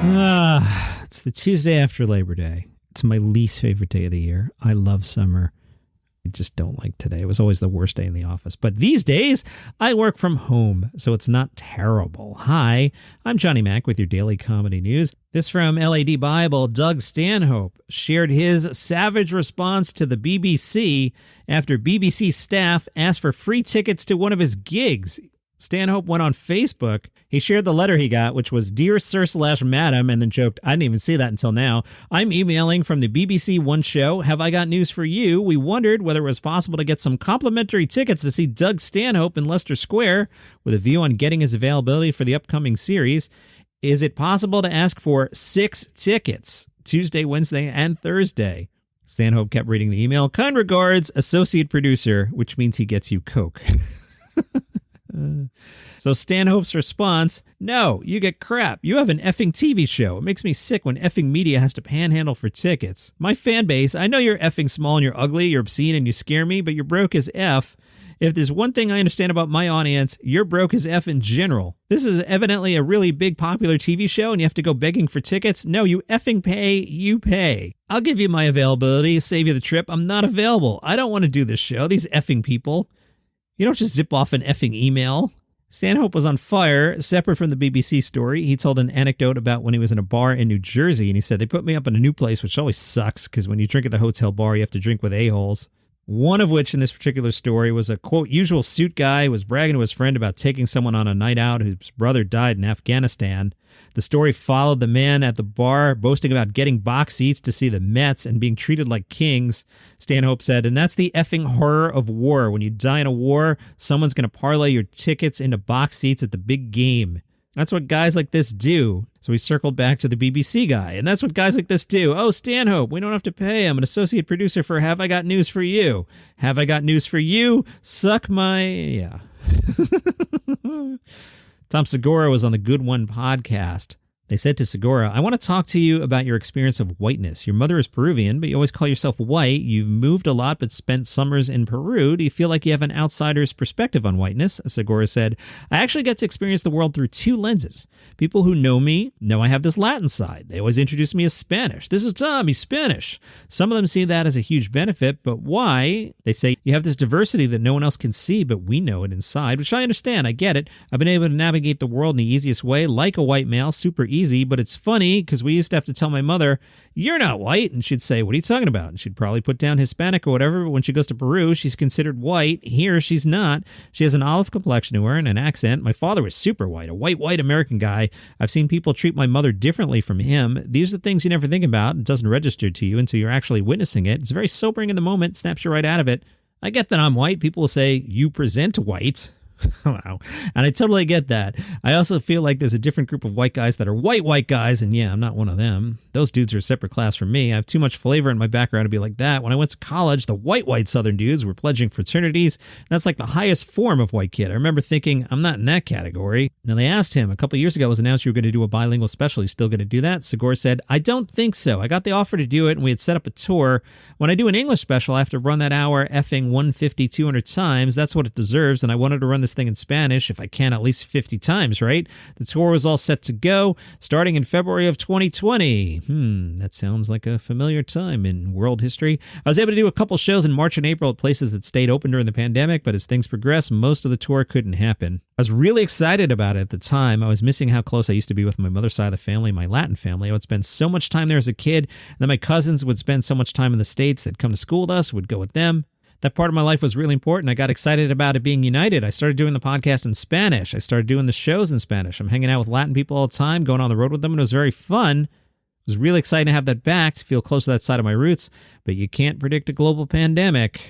It's the Tuesday after Labor Day. It's my least favorite day of the year. I love summer. I just don't like today. It was always the worst day in the office. But these days, I work from home, so it's not terrible. Hi, I'm Johnny Mac with your daily comedy news. This from LAD Bible. Doug Stanhope shared his savage response to the BBC after BBC staff asked for free tickets to one of his gigs. Stanhope went on Facebook. He shared the letter he got, which was Dear Sir/Madam, and then joked, I didn't even see that until now. I'm emailing from the BBC One show. Have I got news for you? We wondered whether it was possible to get some complimentary tickets to see Doug Stanhope in Leicester Square with a view on getting his availability for the upcoming series. Is it possible to ask for 6 tickets? Tuesday, Wednesday, and Thursday. Stanhope kept reading the email. Kind regards, associate producer, which means he gets you Coke. So Stanhope's response, no, you get crap. You have an effing TV show. It makes me sick when effing media has to panhandle for tickets. My fan base, I know you're effing small and you're ugly, you're obscene and you scare me, but you're broke as F. If there's one thing I understand about my audience, you're broke as F in general. This is evidently a really big popular TV show and you have to go begging for tickets. No, you effing pay, you pay. I'll give you my availability, save you the trip. I'm not available. I don't want to do this show. These effing people. You don't just zip off an effing email. Stanhope was on fire. Separate from the BBC story, he told an anecdote about when he was in a bar in New Jersey, and he said, they put me up in a new place, which always sucks, because when you drink at the hotel bar, you have to drink with a-holes. One of which in this particular story was a, quote, usual suit guy who was bragging to his friend about taking someone on a night out whose brother died in Afghanistan. The story followed the man at the bar boasting about getting box seats to see the Mets and being treated like kings. Stanhope said, and that's the effing horror of war. When you die in a war, someone's going to parlay your tickets into box seats at the big game. That's what guys like this do. So we circled back to the BBC guy, and that's what guys like this do. Oh, Stanhope, we don't have to pay. I'm an associate producer for Have I Got News for You. Have I Got News for You? Suck my... Yeah. Tom Segura was on the Good One podcast. They said to Segura, I want to talk to you about your experience of whiteness. Your mother is Peruvian, but you always call yourself white. You've moved a lot, but spent summers in Peru. Do you feel like you have an outsider's perspective on whiteness? Segura said, I actually get to experience the world through 2 lenses. People who know me know I have this Latin side. They always introduce me as Spanish. This is Tom, he's Spanish. Some of them see that as a huge benefit, but why? They say, you have this diversity that no one else can see, but we know it inside, which I understand. I get it. I've been able to navigate the world in the easiest way, like a white male, super easy, but it's funny because we used to have to tell my mother, you're not white. And she'd say, what are you talking about? And she'd probably put down Hispanic or whatever. But when she goes to Peru, she's considered white. Here, she's not. She has an olive complexion to her and an accent. My father was super white, a white American guy. I've seen people treat my mother differently from him. These are things you never think about. It doesn't register to you until you're actually witnessing it. It's very sobering in the moment. Snaps you right out of it. I get that I'm white. People will say, you present white. Wow. And I totally get that. I also feel like there's a different group of white guys that are white guys, and yeah, I'm not one of them. Those dudes are a separate class from me. I have too much flavor in my background to be like that. When I went to college, the white Southern dudes were pledging fraternities. That's like the highest form of white kid. I remember thinking, I'm not in that category. Now, they asked him, a couple years ago, it was announced you were going to do a bilingual special. You still going to do that? Segura said, I don't think so. I got the offer to do it, and we had set up a tour. When I do an English special, I have to run that hour effing 150, 200 times. That's what it deserves, and I wanted to run this thing in Spanish if I can at least 50 times, right? The tour was all set to go, starting in February of 2020. That sounds like a familiar time in world history. I was able to do a couple shows in March and April at places that stayed open during the pandemic, but as things progressed, most of the tour couldn't happen. I was really excited about it at the time. I was missing how close I used to be with my mother's side of the family, my Latin family. I would spend so much time there as a kid, and then my cousins would spend so much time in the States. They'd come to school with us, would go with them. That part of my life was really important. I got excited about it being united. I started doing the podcast in Spanish. I started doing the shows in Spanish. I'm hanging out with Latin people all the time, going on the road with them, and it was very fun. It was really exciting to have that back, to feel close to that side of my roots, but you can't predict a global pandemic.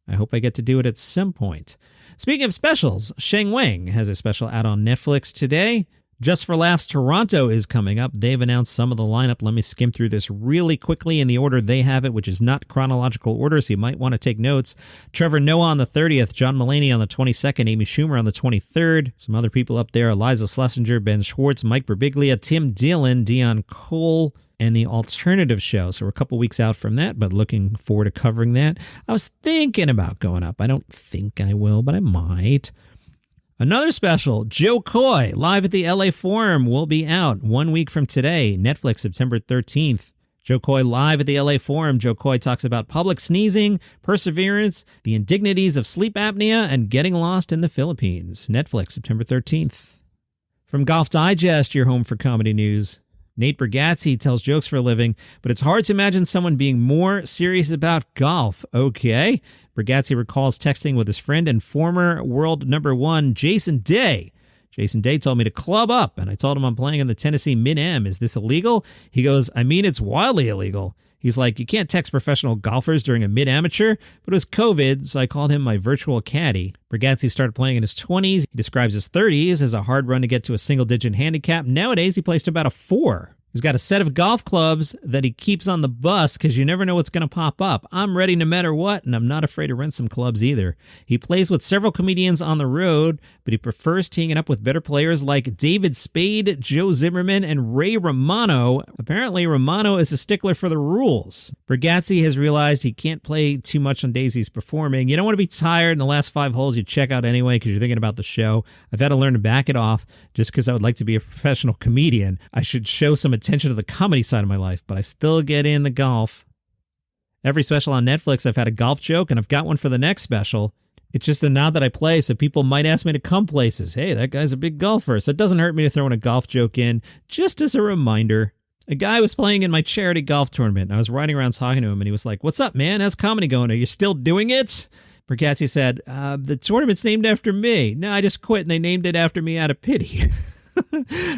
I hope I get to do it at some point. Speaking of specials, Sheng Wang has a special out on Netflix today. Just for Laughs Toronto is coming up. They've announced some of the lineup. Let me skim through this really quickly in the order they have it, which is not chronological order, so you might want to take notes. Trevor Noah on the 30th, John Mulaney on the 22nd, Amy Schumer on the 23rd. Some other people up there, Eliza Schlesinger, Ben Schwartz, Mike Birbiglia, Tim Dillon, Dion Cole, and The Alternative Show. So we're a couple weeks out from that, but looking forward to covering that. I was thinking about going up. I don't think I will, but I might. Another special, Joe Coy, live at the LA Forum, will be out 1 week from today, Netflix, September 13th. Joe Coy live at the LA Forum. Joe Coy talks about public sneezing, perseverance, the indignities of sleep apnea, and getting lost in the Philippines. Netflix, September 13th. From Golf Digest, your home for comedy news. Nate Bargatze tells jokes for a living, but it's hard to imagine someone being more serious about golf. Okay. Bargatze recalls texting with his friend and former world number one, Jason Day. Jason Day told me to club up, and I told him I'm playing in the Tennessee Mid-Am. Is this illegal? He goes, I mean, it's wildly illegal. He's like, you can't text professional golfers during a mid-amateur, but it was COVID, so I called him my virtual caddy. Bargatze started playing in his 20s. He describes his 30s as a hard run to get to a single-digit handicap. Nowadays, he plays to about a 4. He's got a set of golf clubs that he keeps on the bus because you never know what's going to pop up. I'm ready no matter what, and I'm not afraid to rent some clubs either. He plays with several comedians on the road, but he prefers teeing it up with better players like David Spade, Joe Zimmerman, and Ray Romano. Apparently, Romano is a stickler for the rules. Bargatze has realized he can't play too much on days he's performing. You don't want to be tired in the last 5 holes you check out anyway because you're thinking about the show. I've had to learn to back it off just because I would like to be a professional comedian. I should show some attention to the comedy side of my life, but I still get in the golf. Every special on Netflix, I've had a golf joke, and I've got one for the next special. It's just a nod that I play, so people might ask me to come places. Hey, that guy's a big golfer, so it doesn't hurt me to throw in a golf joke in, just as a reminder. A guy was playing in my charity golf tournament, and I was riding around talking to him, and he was like, what's up, man? How's comedy going? Are you still doing it? Bargatze said, the tournament's named after me. No, I just quit, and they named it after me out of pity.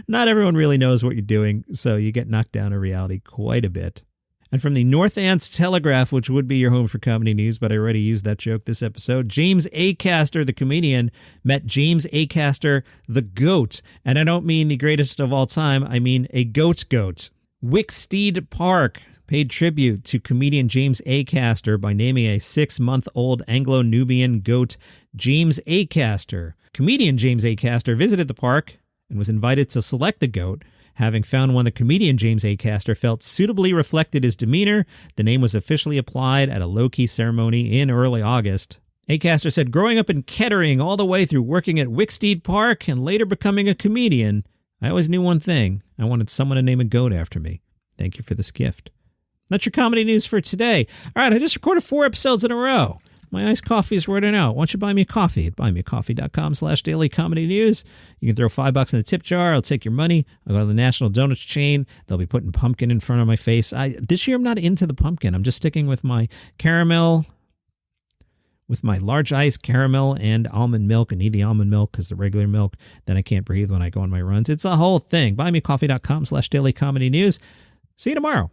Not everyone really knows what you're doing, so you get knocked down in reality quite a bit. And from the North Ants Telegraph, which would be your home for comedy news, but I already used that joke this episode, James Acaster, the comedian, met James Acaster The Goat. And I don't mean the greatest of all time, I mean a goat. Wicksteed Park paid tribute to comedian James Acaster by naming a 6-month-old Anglo-Nubian goat, James Acaster. Comedian James Acaster visited the park and was invited to select the goat. Having found one the comedian James Acaster felt suitably reflected his demeanor, the name was officially applied at a low-key ceremony in early August. Acaster said, growing up in Kettering all the way through working at Wicksteed Park and later becoming a comedian, I always knew one thing. I wanted someone to name a goat after me. Thank you for this gift. That's your comedy news for today. All right, I just recorded 4 episodes in a row. My iced coffee is running out. Why don't you buy me a coffee at buymeacoffee.com/dailycomedynews. You can throw $5 in the tip jar. I'll take your money. I'll go to the National Donuts chain. They'll be putting pumpkin in front of my face. This year I'm not into the pumpkin. I'm just sticking with my caramel, with my large ice caramel and almond milk. I need the almond milk because the regular milk, then I can't breathe when I go on my runs. It's a whole thing. Buymeacoffee.com/dailycomedynews. See you tomorrow.